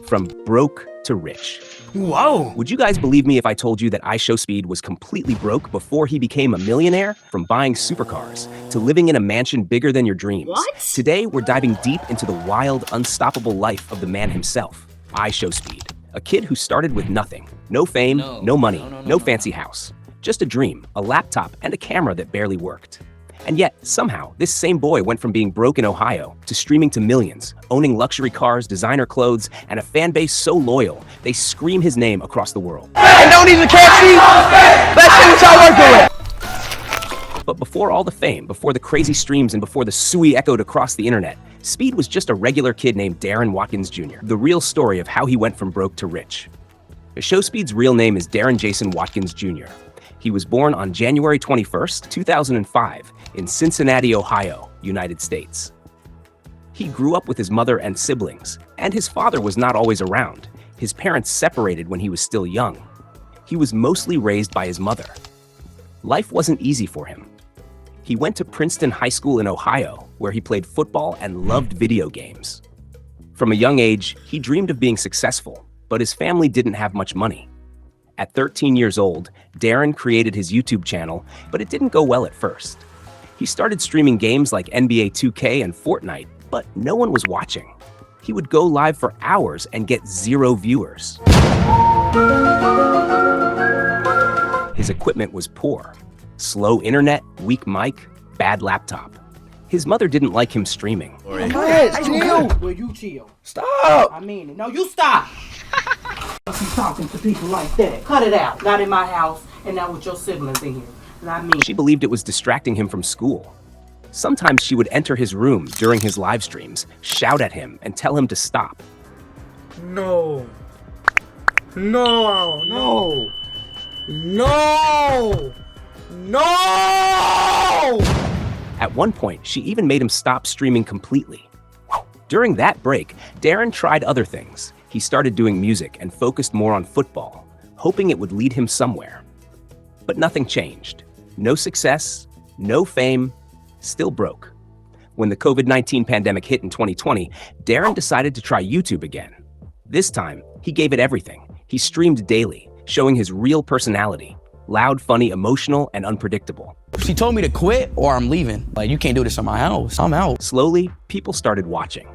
from broke to rich. Whoa! Would you guys believe me if I told you that IShowSpeed was completely broke before he became a millionaire? From buying supercars to living in a mansion bigger than your dreams. What? Today, we're diving deep into the wild, unstoppable life of the man himself, IShowSpeed. A kid who started with nothing. No fame, no money, no fancy house. Just a dream, a laptop, and a camera that barely worked. And yet, somehow, this same boy went from being broke in Ohio to streaming to millions, owning luxury cars, designer clothes, and a fan base so loyal, they scream his name across the world. And don't even KFC! Let's see what y'all working with! But before all the fame, before the crazy streams, and before the suey echoed across the internet, Speed was just a regular kid named Darren Watkins Jr., the real story of how he went from broke to rich. IShowSpeed's real name is Darren Jason Watkins Jr. He was born on January 21st, 2005, in Cincinnati, Ohio, United States. He grew up with his mother and siblings, and his father was not always around. His parents separated when he was still young. He was mostly raised by his mother. Life wasn't easy for him. He went to Princeton High School in Ohio, where he played football and loved video games. From a young age, he dreamed of being successful, but his family didn't have much money. At 13 years old, Darren created his YouTube channel, but it didn't go well at first. He started streaming games like NBA 2K and Fortnite, but no one was watching. He would go live for hours and get 0 viewers. His equipment was poor. Slow internet, weak mic, bad laptop. His mother didn't like him streaming. Chill! Will you chill? Stop! I mean it. No, you stop! You talking to people like that. Cut it out. Not in my house and not with your siblings in here. Not me. She believed it was distracting him from school. Sometimes she would enter his room during his live streams, shout at him, and tell him to stop. No. No. No. No. No! At one point, she even made him stop streaming completely. During that break, Darren tried other things. He started doing music and focused more on football, hoping it would lead him somewhere. But nothing changed. No success, no fame, still broke. When the COVID-19 pandemic hit in 2020, Darren decided to try YouTube again. This time, he gave it everything. He streamed daily, showing his real personality. Loud, funny, emotional, and unpredictable. She told me to quit or I'm leaving. Like, you can't do this in my house. I'm out. Slowly, people started watching.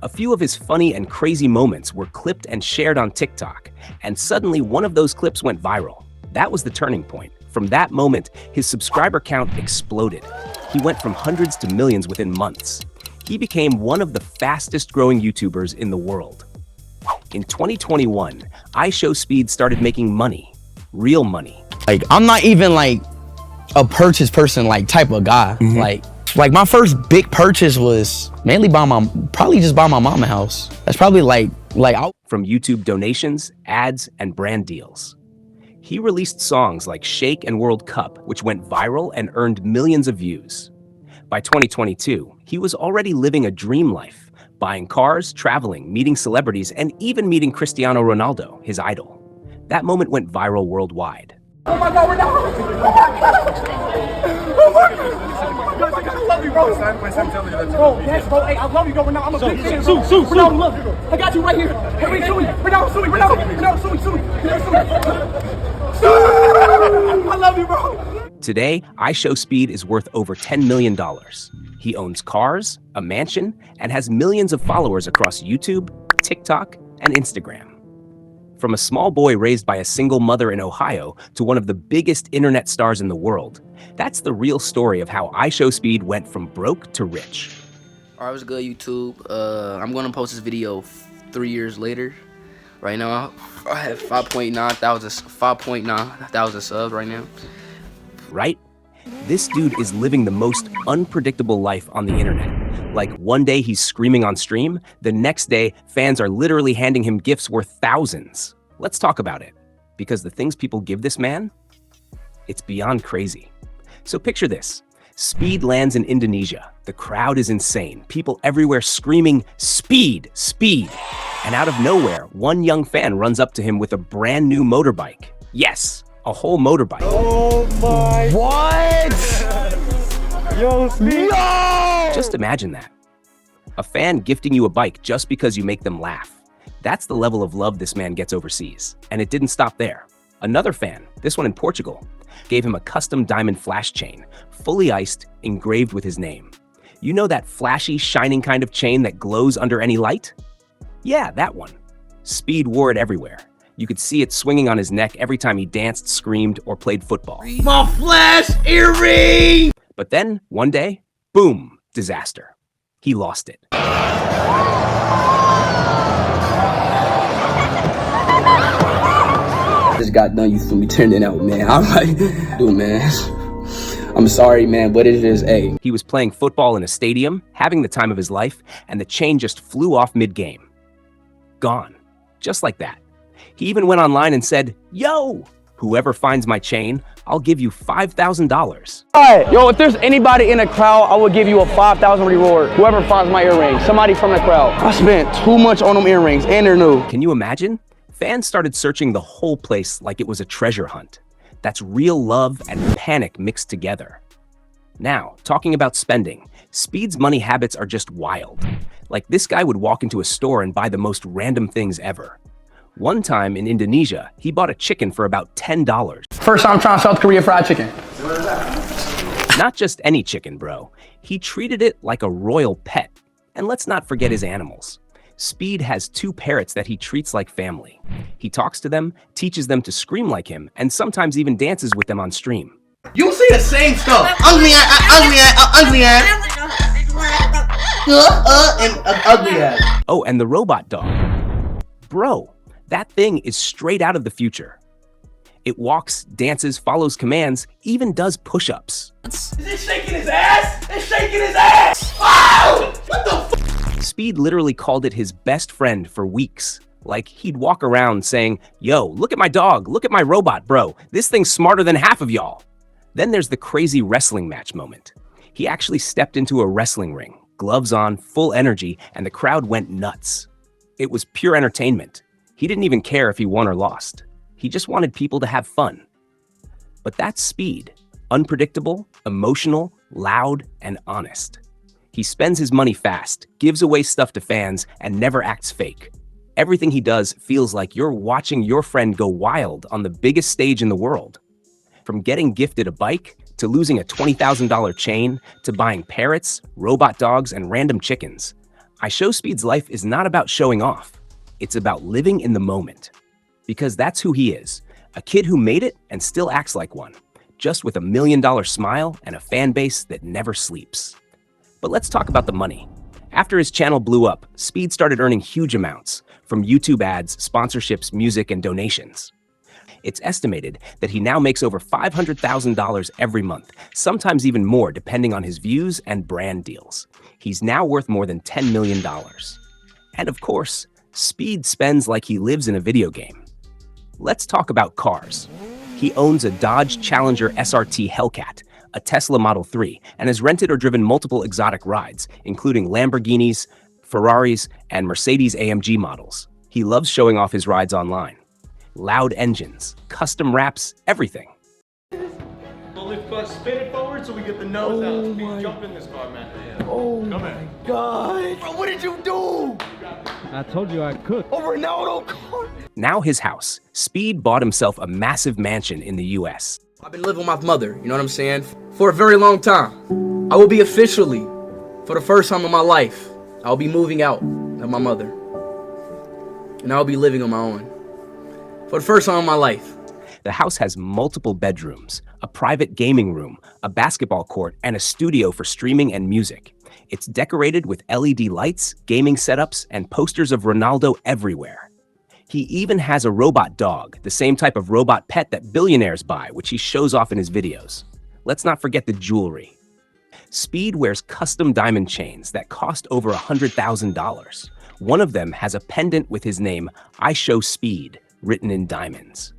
A few of his funny and crazy moments were clipped and shared on TikTok, and suddenly one of those clips went viral. That was the turning point. From that moment, his subscriber count exploded. He went from hundreds to millions within months. He became one of the fastest growing YouTubers in the world. In 2021, IShowSpeed started making money, real money. Like, I'm not even like a purchase person, like type of guy. Like my first big purchase was mainly probably just buy my mama house. That's probably from YouTube donations, ads, and brand deals. He released songs like Shake and World Cup, which went viral and earned millions of views. By 2022, he was already living a dream life, buying cars, traveling, meeting celebrities, and even meeting Cristiano Ronaldo, his idol. That moment went viral worldwide. Oh my God, we're down! Oh my God! Oh my God! I love you, bro. My son telling you that. Bro, yes, bro. Hey, I love you, bro. I'm a big fan. Sue. Ronaldo, love you. I got you right here. Hey, wait, Sue. I love you, bro. Today, IShowSpeed is worth over $10 million. He owns cars, a mansion, and has millions of followers across YouTube, TikTok, and Instagram. From a small boy raised by a single mother in Ohio to one of the biggest internet stars in the world, that's the real story of how IShowSpeed went from broke to rich. Alright, what's good, YouTube? I'm gonna post this video 3 years later. Right now, I have 5.9 thousand subs right now. Right? This dude is living the most unpredictable life on the internet. Like, one day he's screaming on stream, the next day fans are literally handing him gifts worth thousands. Let's talk about it, because the things people give this man, it's beyond crazy. So picture this. Speed lands in Indonesia. The crowd is insane. People everywhere screaming, "Speed, speed." And out of nowhere, one young fan runs up to him with a brand new motorbike. Yes, a whole motorbike. Oh my. what? Yo, Speed. No! Just imagine that. A fan gifting you a bike just because you make them laugh. That's the level of love this man gets overseas. And it didn't stop there. Another fan, this one in Portugal, gave him a custom diamond flash chain, fully iced, engraved with his name. You know that flashy, shining kind of chain that glows under any light? Yeah, that one. Speed wore it everywhere. You could see it swinging on his neck every time he danced, screamed, or played football. My flash earring! But then, one day, boom, disaster. He lost it. Just got done, you feel me, turning out, man. I'm like, dude, man, I'm sorry, man, but it is, hey. He was playing football in a stadium, having the time of his life, and the chain just flew off mid-game. Gone. Just like that. He even went online and said, "Yo, whoever finds my chain, I'll give you $5,000. All right, yo, if there's anybody in the crowd, I will give you a $5,000 reward. Whoever finds my earrings, somebody from the crowd. I spent too much on them earrings, and they're new. Can you imagine? Fans started searching the whole place like it was a treasure hunt. That's real love and panic mixed together. Now, talking about spending, Speed's money habits are just wild. Like this guy would walk into a store and buy the most random things ever. One time in Indonesia, he bought a chicken for about $10. First time trying South Korea fried chicken. Not just any chicken, bro. He treated it like a royal pet. And let's not forget his animals. Speed has 2 parrots that he treats like family. He talks to them, teaches them to scream like him, and sometimes even dances with them on stream. You see the same stuff. Ugly ass, and ugly ass. Oh, and the robot dog. Bro, that thing is straight out of the future. It walks, dances, follows commands, even does push-ups. Is it shaking his ass? It's shaking his ass! Wow! What the f? Speed literally called it his best friend for weeks. Like, he'd walk around saying, "Yo, look at my dog, look at my robot, bro. This thing's smarter than half of y'all." Then there's the crazy wrestling match moment. He actually stepped into a wrestling ring, gloves on, full energy, and the crowd went nuts. It was pure entertainment. He didn't even care if he won or lost. He just wanted people to have fun. But that's Speed. Unpredictable, emotional, loud, and honest. He spends his money fast, gives away stuff to fans, and never acts fake. Everything he does feels like you're watching your friend go wild on the biggest stage in the world. From getting gifted a bike, to losing a $20,000 chain, to buying parrots, robot dogs, and random chickens. IShowSpeed's life is not about showing off. It's about living in the moment. Because that's who he is, a kid who made it and still acts like one, just with $1 million smile and a fan base that never sleeps. But let's talk about the money. After his channel blew up, Speed started earning huge amounts from YouTube ads, sponsorships, music, and donations. It's estimated that he now makes over $500,000 every month, sometimes even more depending on his views and brand deals. He's now worth more than $10 million. And of course, Speed spends like he lives in a video game. Let's talk about cars. He owns a Dodge Challenger SRT Hellcat, a Tesla Model 3, and has rented or driven multiple exotic rides, including Lamborghinis, Ferraris, and Mercedes-AMG models. He loves showing off his rides online. Loud engines, custom wraps, everything. Spin it forward so we get the nose out. Please jump in this car, man. Oh my God. Bro, what did you do? I told you I'd cook. A Ronaldo car? Now his house. Speed bought himself a massive mansion in the US. I've been living with my mother, you know what I'm saying, for a very long time. I will be officially, for the first time in my life, I'll be moving out of my mother. And I'll be living on my own. For the first time in my life. The house has multiple bedrooms, a private gaming room, a basketball court, and a studio for streaming and music. It's decorated with LED lights, gaming setups, and posters of Ronaldo everywhere. He even has a robot dog, the same type of robot pet that billionaires buy, which he shows off in his videos. Let's not forget the jewelry. Speed wears custom diamond chains that cost over $100,000. One of them has a pendant with his name, IShowSpeed, written in diamonds.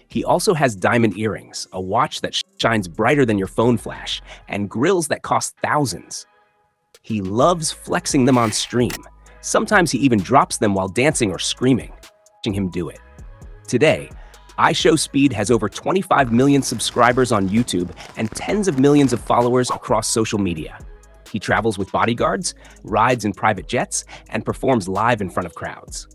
He also has diamond earrings, a watch that shines brighter than your phone flash, and grills that cost thousands. He loves flexing them on stream. Sometimes he even drops them while dancing or screaming, watching him do it. Today, IShowSpeed has over 25 million subscribers on YouTube and tens of millions of followers across social media. He travels with bodyguards, rides in private jets, and performs live in front of crowds.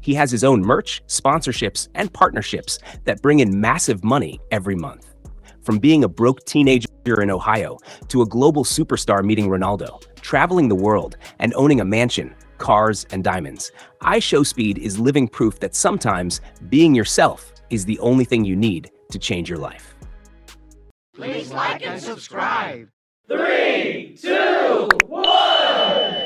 He has his own merch, sponsorships, and partnerships that bring in massive money every month. From being a broke teenager in Ohio to a global superstar meeting Ronaldo, traveling the world, and owning a mansion, cars, and diamonds, IShowSpeed is living proof that sometimes being yourself is the only thing you need to change your life. Please like and subscribe. 3, 2, 1.